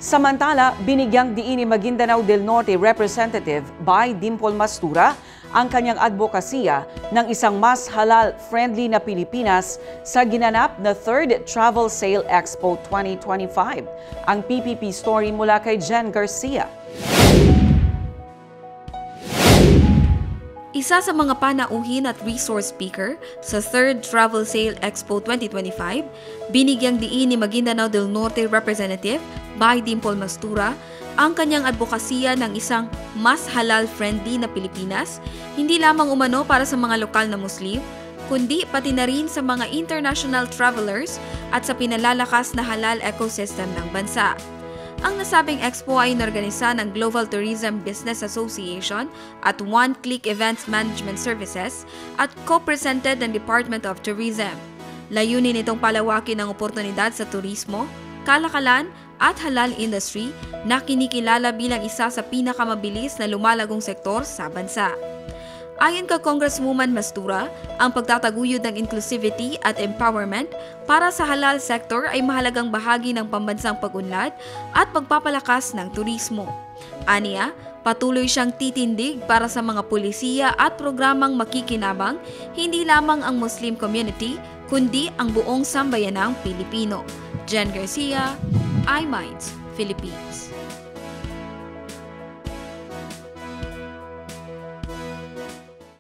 Samantala, binigyang diin ni Maguindanao del Norte Representative by Dimple Mastura ang kanyang advokasya ng isang mas halal-friendly na Pilipinas sa ginanap na 3rd Travel Sale Expo 2025. Ang PPP story mula kay Jen Garcia. Isa sa mga panauhin at resource speaker sa 3rd Travel Sale Expo 2025, binigyang diin ni Maguindanao del Norte Representative by Dimple Mastura ang kanyang advokasya ng isang mas halal-friendly na Pilipinas, hindi lamang umano para sa mga lokal na Muslim, kundi pati na rin sa mga international travelers at sa pinalalakas na halal ecosystem ng bansa. Ang nasabing expo ay inorganisa ng Global Tourism Business Association at One Click Events Management Services at co-presented ng Department of Tourism. Layunin itong palawakin ang oportunidad sa turismo, kalakalan at halal industry na kinikilala bilang isa sa pinakamabilis na lumalagong sektor sa bansa. Ayon kay Congresswoman Mastura, ang pagtataguyod ng inclusivity at empowerment para sa halal sector ay mahalagang bahagi ng pambansang pag-unlad at pagpapalakas ng turismo. Aniya, patuloy siyang titindig para sa mga pulisiya at programang makikinabang hindi lamang ang Muslim community kundi ang buong sambayanang Pilipino. Jen Garcia, iMinds, Philippines.